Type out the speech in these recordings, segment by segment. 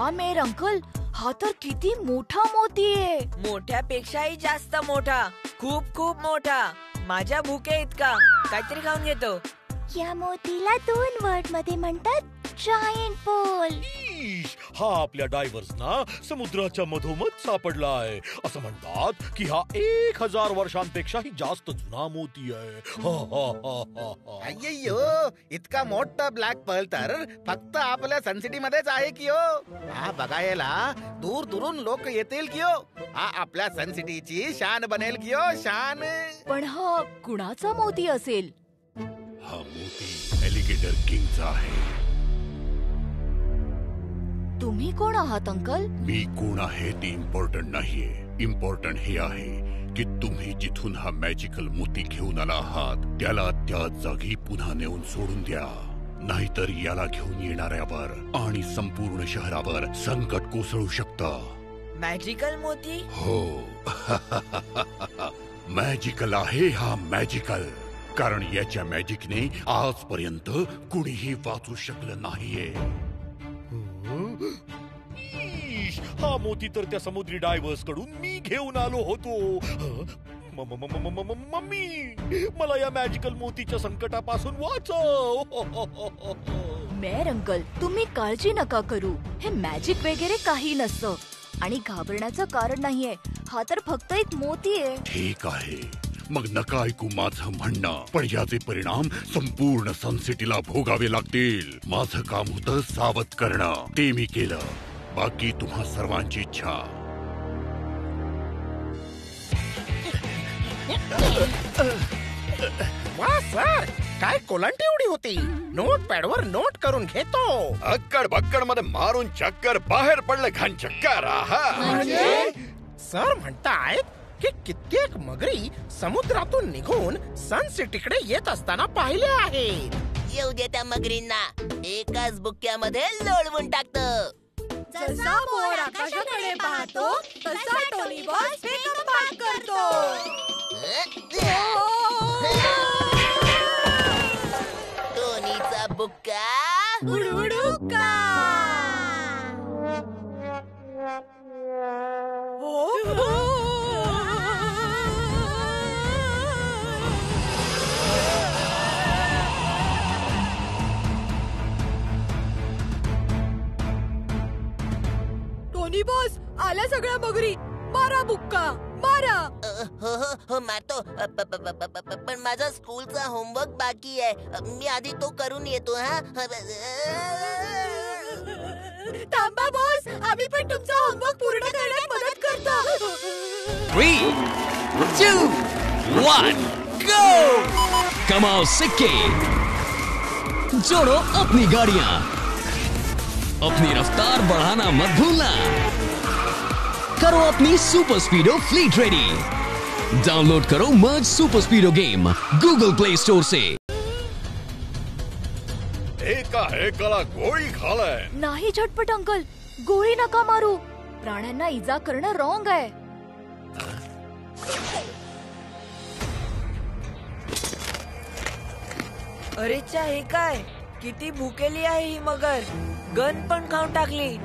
वा मेर अंकल, हा तर किती मोठा मोती आहे. मोठ्यापेक्षाही जास्त मोठा, खूप खूप मोठा. माझ्या भुके इतका. काहीतरी खाऊन घेतो. या मोतीला 2 वर्ड मध्ये म्हणतात जायंट पोल. हा आपल्या डायव्हर्सना समुद्राच्या मधोमध सापडला आहे. असं म्हणतात की हा 1000 वर्षांपेक्षाही जास्त जुना मोती आहे. अय्यो, इतका मोठा ब्लॅक पर्ल तर फक्त आपल्या सनसिटी मध्येच आहे की हो. हा बघायला दूर दुरून लोक येतील की हो. हा आपल्या सनसिटीची शान बनेल की हो, शान. पण हा कुणाचा मोती असेल? हा मोती एलिगेटर किंगचा आहे. तुम्ही कोण आहात अंकल? मी कोण आहे ते इम्पॉर्टंट नाहीये. इम्पॉर्टंट हे आहे की तुम्ही जिथून हा मॅजिकल मोती घेऊन आला आहात त्याला त्या जागी पुन्हा नेऊन सोडून द्या. नाहीतर याला घेऊन येणाऱ्यावर आणि संपूर्ण शहरावर संकट कोसळू शकतं. मॅजिकल मोती? हो. मॅजिकल आहे हा, मॅजिकल. कारण याच्या मॅजिकने आजपर्यंत कुणीही वाचू शकलं नाहीये. हा मोती तर त्या समुद्री डायव्हर्स कडून मी घेऊन आलो होतो. मम्मी, मला या मॅजिकल मोतीच्या संकटापासून वाचव. मेर अंकल, तुम्ही काळजी नका करू. हे मॅजिक वगैरे काही नसतं आणि घाबरण्याचं कारण नाहीये. हा तर फक्त एक मोती आहे. ठीक आहे, मग नका ऐकू माझं म्हणणं. पण याचे परिणाम संपूर्ण सनसिटीला भोगावे लागतील. माझं काम होतं सावध करणं, ते मी केलं. बाकी तुम्हा सर्वांची इच्छा. वा सर, काय कोलांटी एवढी होती. नोटपॅड वर नोट करून घेतो. अक्कड बक्कड मध्ये मारून चक्कर बाहेर पडलं. घाण चक्कर. सर म्हणतायत की कित्येक मगरी समुद्रातून निघून सनसिटीकडे येत असताना पाहिले आहेत. येऊ दे त्या मगरींना. एकाच बुक्क्यामध्ये लोळवून टाकतं. जसा मोर आकाशाकडे पाहतो तसा टोनी बॉस फेकून पार करतो. टोनीचा बुक्का उडुडुक्का. टोनी बॉस, आल्या सगळ्या मगरी. मारा बुक्का, मारा. हो मारतो. पण माझा स्कूलचा होमवर्क बाकी आहे. मी आधी तो करून येतो. हा, थांबा बॉस, आम्ही पण तुमचा होमवर्क पूर्ण करण्यात मदत करतो. 3, 2, 1, go! कमाओ सिक्के, जोड़ो अपनी गाड़ियां, अपनी रफ्तार बढ़ाना मत भूलना. करो अपनी सुपर स्पीडो फ्लीट रेडी. डाउनलोड करो merge super स्पीडो game Google play store से. एकाला गोळी खालाय. नाही झटपट अंकल, गोळी नका मारू. प्राण्यांना इजा करणं रॉंग आहे. अरे च्या, हे काय? किती भुकेली आहे ही मगर. गन पण खाऊन टाकली.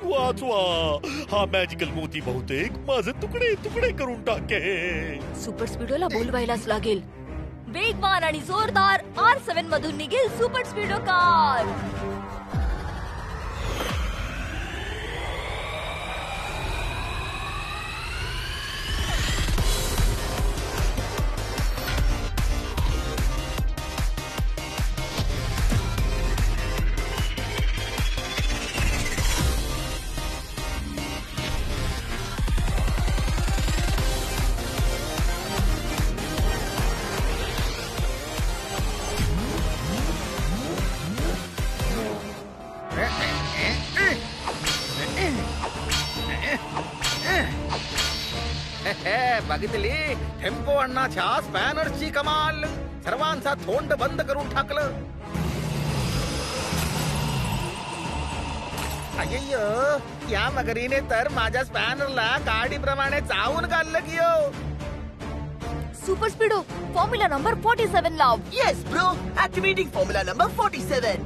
वाचवा. हा मॅजिकल मोती बहुतेक माझे तुकडे तुकडे करून टाके. सुपर स्पीडोला बोलवायलाच लागेल. वेगवान आणि जोरदार R7 मधून निघेल सुपर स्पीडो कार. बघितली टेम्पो अण्णाच्या स्पॅनरची कमाल. सर्वांचा तोंड बंद करून टाकलं. अय्यो, या मगरीने तर माझ्या स्पॅनरला गाडीप्रमाणे चावून काढलं की हो. सुपर स्पीडो, फॉर्म्युला नंबर 47 लाव. Yes bro, activating formula number 47.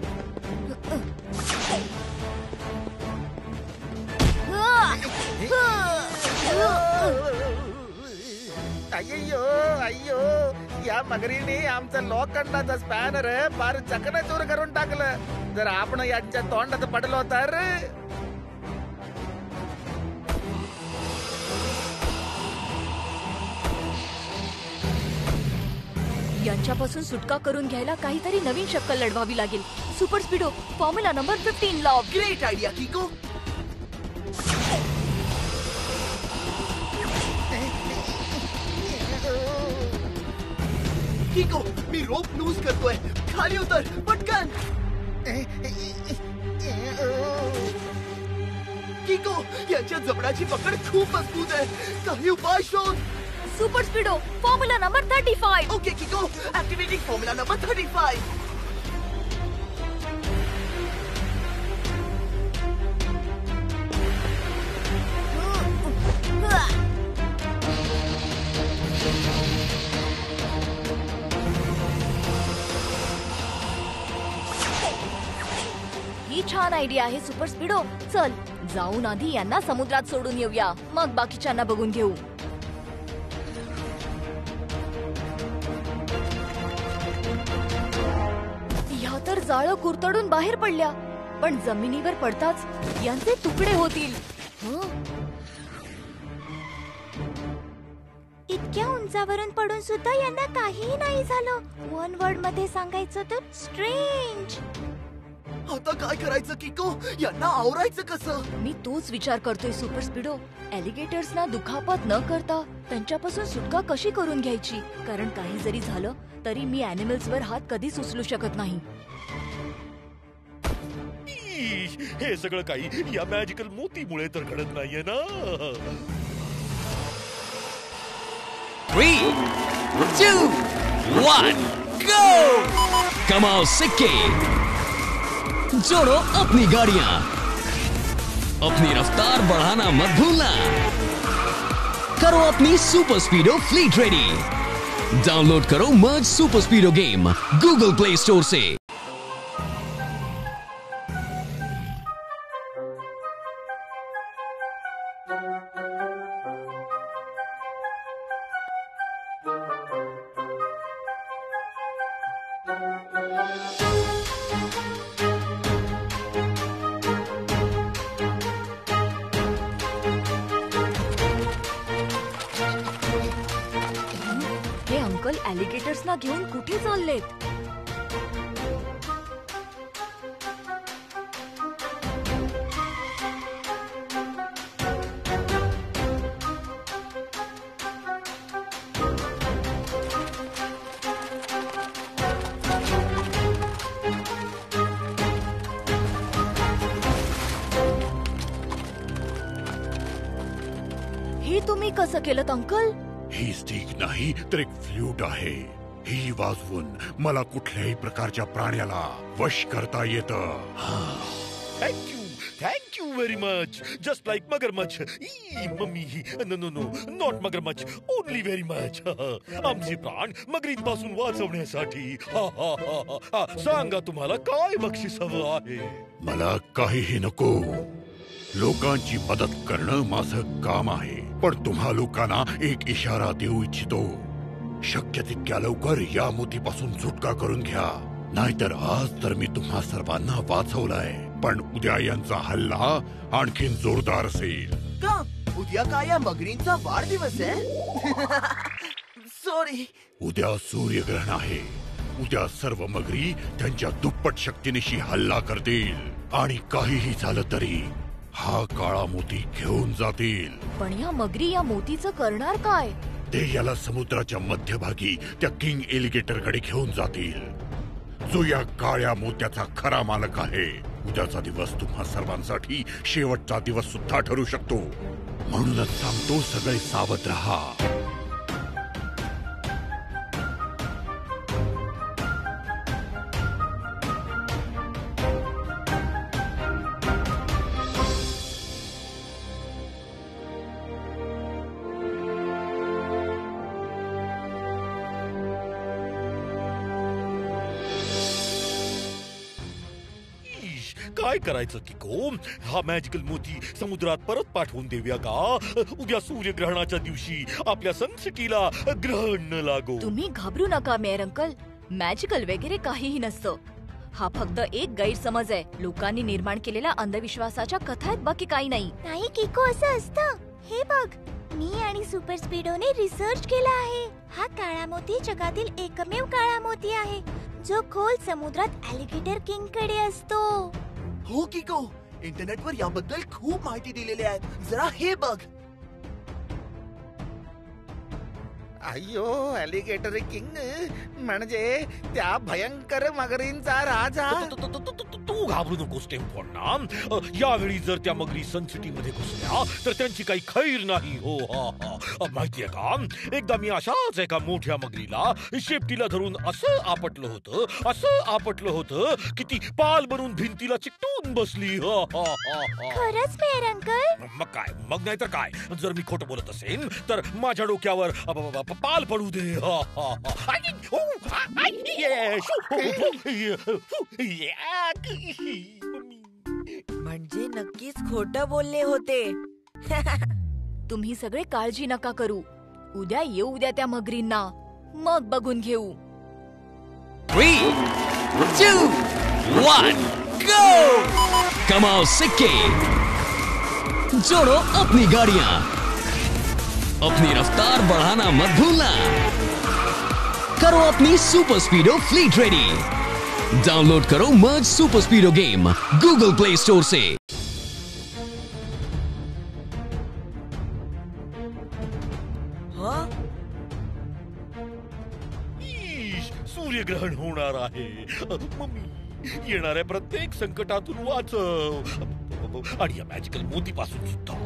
अय्यो अय्यो, या मगरीने आमचं लोखंडाचं स्पॅनर फार चकनाचूर करून टाकलं. जर आपण यांच्या तोंडात पडलो तर. यांच्यापासून सुटका करून घ्यायला काहीतरी नवीन शक्कल लढवावी लागेल. सुपर स्पीडो फॉर्म्युला नंबर 15 लाव. Great idea किको. किको, मी रोप लूज करतोय. खाली उतर पटकन. किको, यांच्या जबडाची पकड खूप मजबूत आहे. काही उपाय शोध. Super स्पीडो formula number 35. Okay किको, activating formula number 35. ही छान आयडिया आहे सुपर स्पीडो. चल जाऊन आधी यांना समुद्रात सोडून येऊया, मग बाकीच्यांना बघून घेऊ. ह्या तर जाळं कुरतडून बाहेर पडल्या, पण जमिनीवर पडताच यांचे तुकडे होतील. इतक्या उंचावरून पडून सुद्धा यांना काहीही नाही झालं. वन वर्ड मध्ये सांगायचं तर स्ट्रेंज. आता काय करायचं किको? यांना आवरायचं कसं? मी तोच विचार करतोय सुपर स्पीडो. एलिगेटर्सना दुखापत न करता त्यांच्यापासून सुटका कशी करून घ्यायची, कारण काही जरी झालं तरी मी ॲनिमल्सवर हात कधीच उचलू शकत नाही. हे सगळं काही या मॅजिकल मोतीमुळे तर घडत नाहीये ना. 3, 2, 1, go! कमाओ सिक्के, जोड़ो अपनी गाड़ियां, अपनी रफ्तार बढ़ाना मत भूलना. करो अपनी सुपर स्पीडो फ्लीट रेडी. डाउनलोड करो merge super स्पीडो game Google play store से. हे अंकल ॲलिगेटर्सना घेऊन कुठे चाललेत? हे तुम्ही कसं केलं अंकल? ही स्टिक नाही तर एक फ्ल्यूट आहे. ही वाजवून मला कुठल्याही प्रकारच्या प्राण्याला वश करता येतं. Thank you very much. Just like magarmachh. Mummy, no no no, not magarmachh, only very much. आमचे प्राण मगरींपासून वाचवण्यासाठी. सांगा तुम्हाला काय बक्षीस हवं आहे? मला काहीही नको. लोकांची मदत करणं माझं काम आहे. पण तुम्हा लोकांना एक इशारा देऊ इच्छितो. शक्य तितक्या लवकर या मोतीपासून सुटका करून घ्या, नाहीतर आज तर मी तुम्हा सर्वांना वाचवलंय, पण उद्या यांचा हल्ला आणखीन जोरदार असेल. का उद्या काय या मगरींचा वाढदिवस आहे? सॉरी. उद्या सूर्यग्रहण आहे. उद्या सर्व मगरी त्यांच्या दुप्पट शक्तीनिशी हल्ला करतील आणि काहीही झालं तरी हा काळा मोती घेऊन जातील. पण या मगरी या मोतीचं करणार काय? ते याला समुद्राच्या मध्यभागी त्या किंग एलिगेटर कडे घेऊन जातील, जो या काळ्या मोत्याचा खरा मालक आहे. उद्याचा दिवस तुम्हा सर्वांसाठी शेवटचा दिवस सुद्धा ठरू शकतो. म्हणूनच सांगतो, सगळे सावध राहा. काय करायचं किको? हा मॅजिकल मोती समुद्रात परत पाठवून देऊया का? उद्या सूर्यग्रहणाच्या दिवशी आपल्या सनसिटीला ग्रहण न लागो. तुम्ही घाबरू नका मेयर अंकल, मॅजिकल वगैरे काहीही नसतं. हा फक्त एक गैरसमज आहे. लोकांनी निर्माण केलेल्या अंधविश्वासाच्या कथा आहेत, बाकी काही नाही. नाही किको, असं असतं. हे बघ, मी आणि सुपर स्पीडोने रिसर्च केला आहे. हा काळा मोती जगातील एकमेव काळा मोती आहे जो खोल समुद्रात अॅलिगेटर किंग कडे असतो. हो किको, इंटरनेटवर याबद्दल खूप माहिती दिलेली आहे. जरा हे बघ. अय्यो, अॅलिगेटर किंग म्हणजे त्या भयंकर मगरींचा राजा. तू घाबरू नकोस टेम्पोना. यावेळी जर त्या मगरी सनसिटी मध्ये घुसल्या तर त्यांची काही खैर नाही. हो माहितीये का, एकदा मी अशाच एका मोठ्या मगरीला शेपटीला धरून असं आपटलं होतं की ती पाल बनून भिंतीला चिकटून बसली. खरंच मेयर अंकल? मग नाही तर काय. जर मी खोटं बोलत असेन तर माझ्या डोक्यावर पाल पडू दे. म्हणजे नक्कीच खोटं बोलले होते. तुम्ही सगळे काळजी नका करू. उद्या येऊ द्या त्या मगरींना, मग बघून घेऊ. 3, 2, 1, go! कमाओ सिक्के, जोड़ो अपनी गाड़ियां, अपनी रफ्तार बढ़ाना मत भूलना. करो अपनी सुपर स्पीडो फ्लीट रेडी. डाउनलोड करो merge super स्पीडो game Google play store से. सूर्यग्रहण होणार आहे. मम्मी, येणाऱ्या प्रत्येक संकटातून वाचव, आणि या मॅजिकल मोती पासून सुद्धा.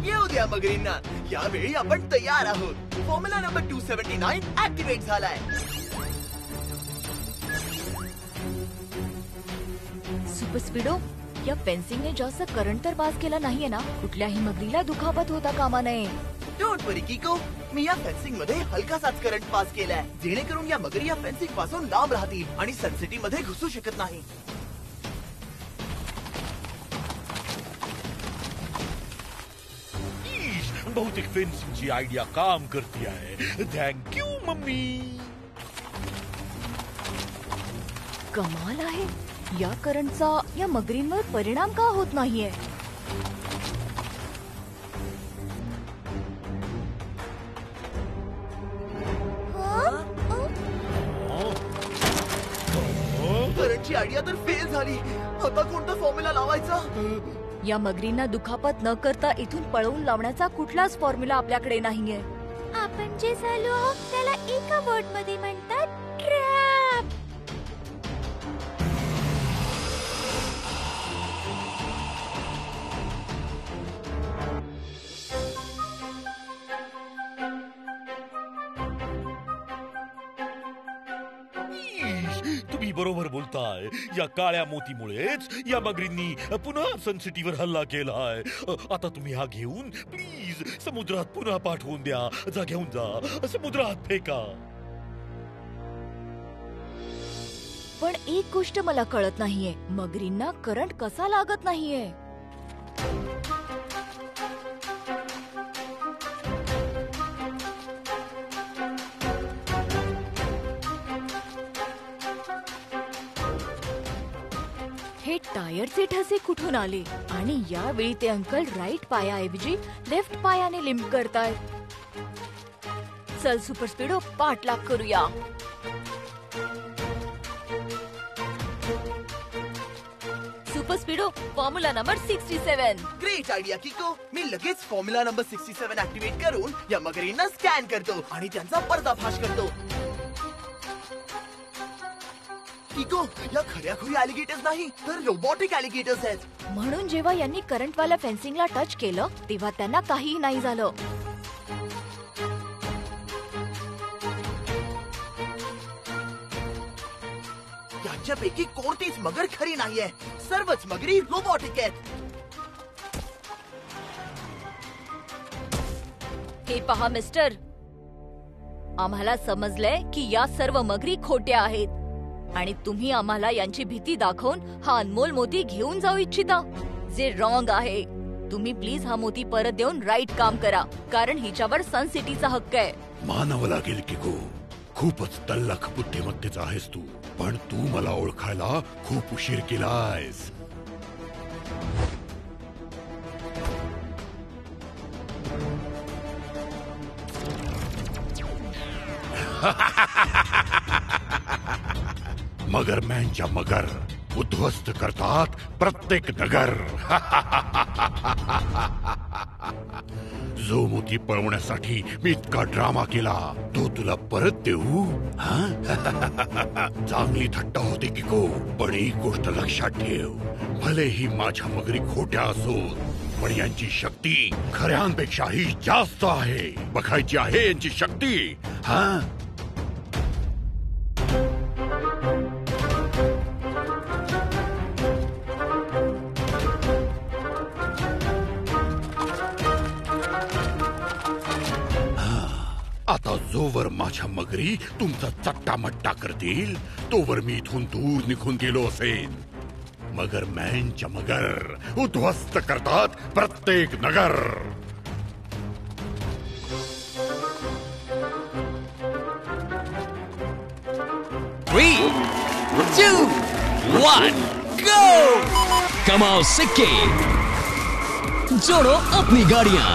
येऊ द्या मगरींना. यावेळी आपण तयार आहोत. फॉर्म्युला नंबर 279 ऍक्टिव्हेट झालाय. सुपर स्पीडो, या फेन्सिंगने जास्त करंट तर पास केला नाहीये ना? कुठल्याही मगरीला दुखापत होता कामा नये. डोंट वरी किको, मी या फेन्सिंग मध्ये हलकासाच करंट पास केलाय, जेणेकरून या मगरी या फेन्सिंग पासून लांब राहतील आणि सनसिटी मध्ये घुसू शकत नाही. बहुतेक फेन्सिंगची आयडिया काम करते आहे. Thank you mummy. कमाल आहे, या करंटचा या मगरींवर परिणाम का होत नाहीये? करंटची आयडिया तर फेल झाली. आता कोणता फॉर्म्युला लावायचा? या मगरींना दुखापत न करता इथून पळवून लावण्याचा कुठलाच फॉर्म्युला आपल्याकडे नाहीये. आपण जे झालो आहोत त्याला एका वर्ड मध्ये म्हणतात ट्रॅप. तुम्ही बरोबर बोलताय. या काळ्या मोतीमुळेच या मगरींनी पुन्हा सनसिटीवर हल्ला केलाय. आता तुम्ही हा घेऊन प्लीज समुद्रात पुन्हा पाठवून द्या. जा, घेऊन जा, समुद्रात फेका. पण एक गोष्ट मला कळत नाहीये, मगरींना करंट कसा लागत नाहीये? हे टायरचे ठसे कुठून आले? आणि यावेळी ते अंकल राईट पायाऐवजी लेफ्ट पायाने लिंब करतायत. चल सुपर स्पीडो, पाठलाग करूया. Super स्पीडो, formula number 67. Great idea किको. मी लगेच फॉर्म्युला नंबर 67 ऍक्टिव्हेट करून या मगरींना स्कॅन करतो आणि त्यांचा पर्दाफाश करतो. किको, या खऱ्याखुरी अॅलिगेटर्स नाही तर रोबोटिक अॅलिगेटर्स आहेत. म्हणून जेव्हा यांनी करंटवाल्या फेन्सिंगला टच केलं तेव्हा त्यांना काहीही नाही झालं. यांच्यापैकी कोणतीच मगर खरी नाहीये. सर्वच मगरी रोबोटिक आहेत. हे पहा मिस्टर, आम्हाला समजलंय की या सर्व मगरी खोट्या आहेत आणि तुम्ही आम्हाला यांची भीती दाखवून हा अनमोल मोती घेऊन जाऊ इच्छिता, जे रॉंग आहे. तुम्ही प्लीज हा मोती परत देऊन राईट काम करा, कारण हिच्यावर सन सिटीचा हक्क आहे. मानावं लागेल किको, खूपच तल्लख बुद्धिमत्तेचा आहेस तू, पण तू मला ओळखायला खूप उशीर केलायस. मगरमॅनच्या मगर उद्ध्वस्त करतात प्रत्येक नगर. जो मोती पळवण्यासाठी मी इतका ड्रामा केला, तो तुला परत देऊ? चांगली थट्टा होती किको, पण एक गोष्ट लक्षात ठेव, भलेही माझ्या मगरी खोट्या असो, पण यांची शक्ती खऱ्यांपेक्षाही जास्त आहे. बघायची आहे यांची शक्ती. आता जोवर माझ्या मगरी तुमचा चट्टामट्टा करतील, तोवर मी इथून दूर निघून गेलो असेन. मगरमॅनच्या मगर उद्ध्वस्त करतात प्रत्येक नगर. 3, 2, 1, go! कमाओ सिक्के, जोड़ो अपनी गाड़ियां,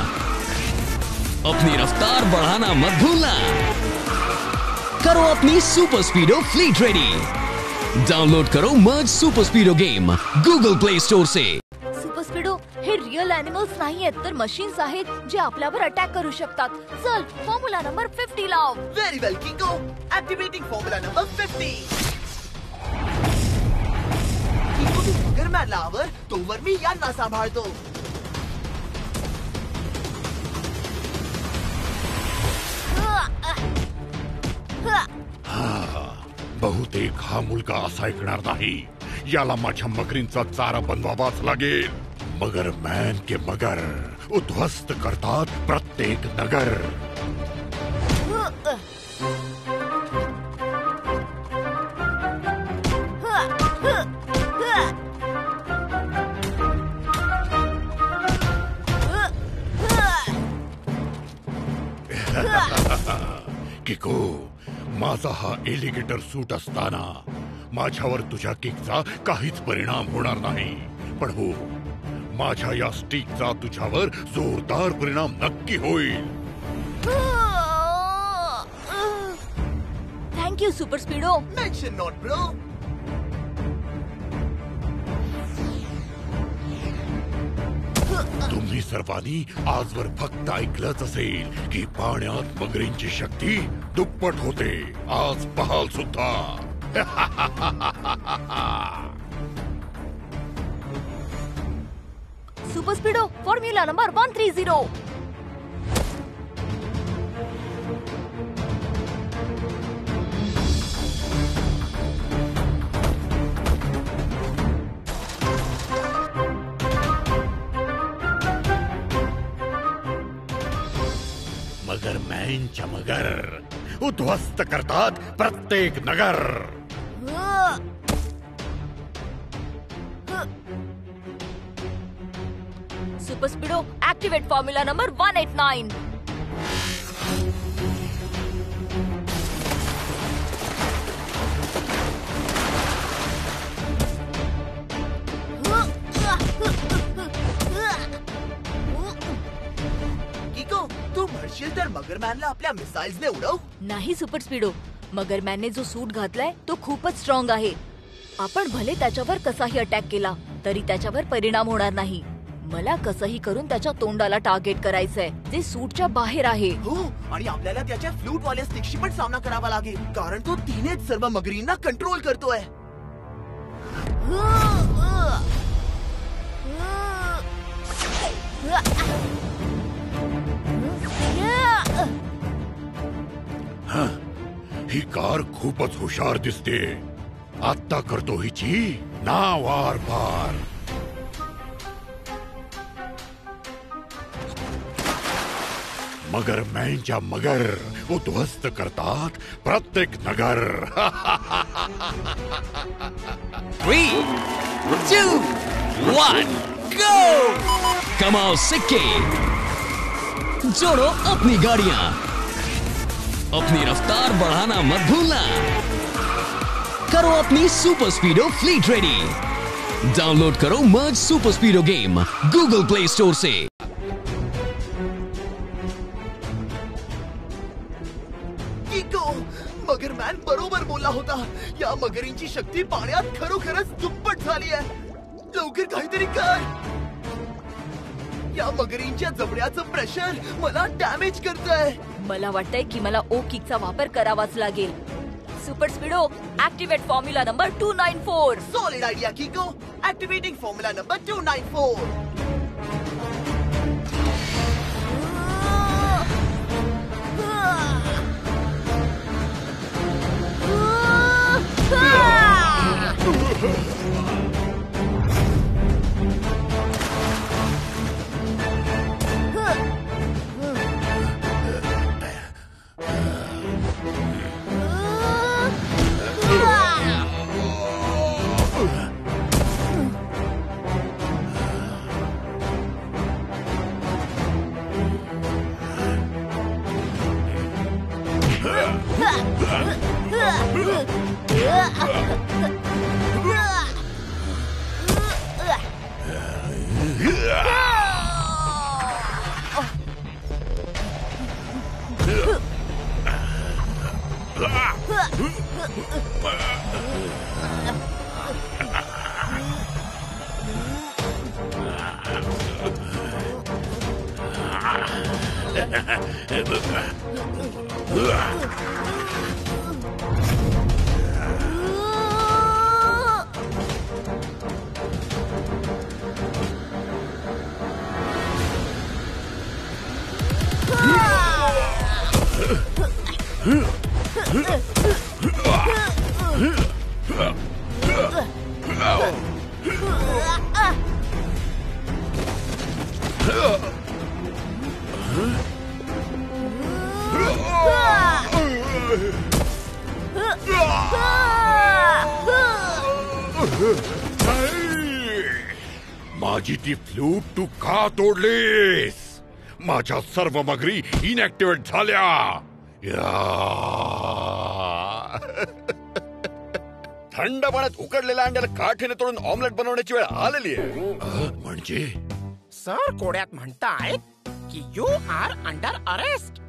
अपनी रफ्तार बढ़ाना मत भूलना. करो अपनी सुपर स्पीडो फ्लीट रेडी. डाउनलोड करो merge super स्पीडो game Google play store से. सुपर स्पीडो हे रिअल अॅनिमल्स नाहीयेत, तर मशीन्स आहेत जे आपल्यावर अटॅक करू शकतात. चल, फॉर्म्युला नंबर 50 लाव. व्हेरी वेल किको, ऍक्टिव्हेटिंग फॉर्म्युला नंबर 50. किको तू मगरमॅनला आवर, तोवर मी यांना सांभाळतो. बहुतेक हा मुलगा असा ऐकणार नाही. याला माझ्या मगरींचा चारा बनवावाच लागेल. मगरमॅन के मगर उद्ध्वस्त करतात प्रत्येक नगर. किको, माझा हा एलिगेटर सूट असताना माझ्यावर तुझ्या किकचा काहीच परिणाम होणार नाही. पण हो, माझ्या या स्टिकचा तुझ्यावर जोरदार परिणाम नक्की होईल. Thank you super speedo. Mention not bro. तुम्ही सर्वांनी आजवर फक्त ऐकलंच असेल की पाण्यात मगरींची शक्ती दुप्पट होते. आज पहाल सुद्धा. Super स्पीडो formula number 130. मगरमॅनच्या मगर उद्ध्वस्त करतात प्रत्येक नगर. Super speedo activate formula number 189. किको, तू म्हणशील तर मगरमॅनला आपल्या मिसाईल्सने उडव. नाही सुपर स्पीडो, मगरमॅनने जो सूट घातलाय तो खूपच स्ट्रॉंग आहे. आपण भले त्याच्यावर कसाही अटॅक केला तरी त्याच्यावर परिणाम होणार नाही. मला कसंही करून त्याच्या तोंडाला टार्गेट करायचंय, जे सूटच्या बाहेर आहे. हो, आणि आपल्याला त्याच्या फ्लूट वाल्या स्टिकशी पण सामना करावा लागेल, कारण तो तिनेच सर्व मगरींना कंट्रोल करतोय. ही कार खूपच हुशार दिसते. आत्ता करतो हिची नाव आर पार. मगर मॅनच्या मगर उद्ध्वस्त करतात प्रत्येक नगर. 3, 2, 1, go! कमाओ सिक्के, जोड़ो अपनी गाड़ियां, अपनी रफ्तार बढ़ाना मत भूलना. करो अपनी सुपर स्पीडो फ्लीट रेडी. डाउनलोड करो merge super स्पीडो game Google play store से. मगरमॅन बरोबर बोलला होता. या मगरींची शक्ती पाण्यात खरोखरच दुप्पट झाली आहे. लवकर काहीतरी कर. या मगरींच्या जबड्याचं प्रेशर मला डॅमेज करतंय. मला वाटतंय की मला ओ किकचा वापर करावाच लागेल. Super speedo activate formula number 294. Solid idea Kicko. Activating formula number 294. माझी ती फ्लूट तू का तोडलीस? माझ्या सर्व मगरी इनॅक्टिव्हेट झाल्या. थंड पाण्यात उकडलेल्या अंड्याला काठीने तोडून ऑमलेट बनवण्याची वेळ आलेली आहे. म्हणजे सर कोड्यात म्हणतायत की यू आर अंडर अरेस्ट.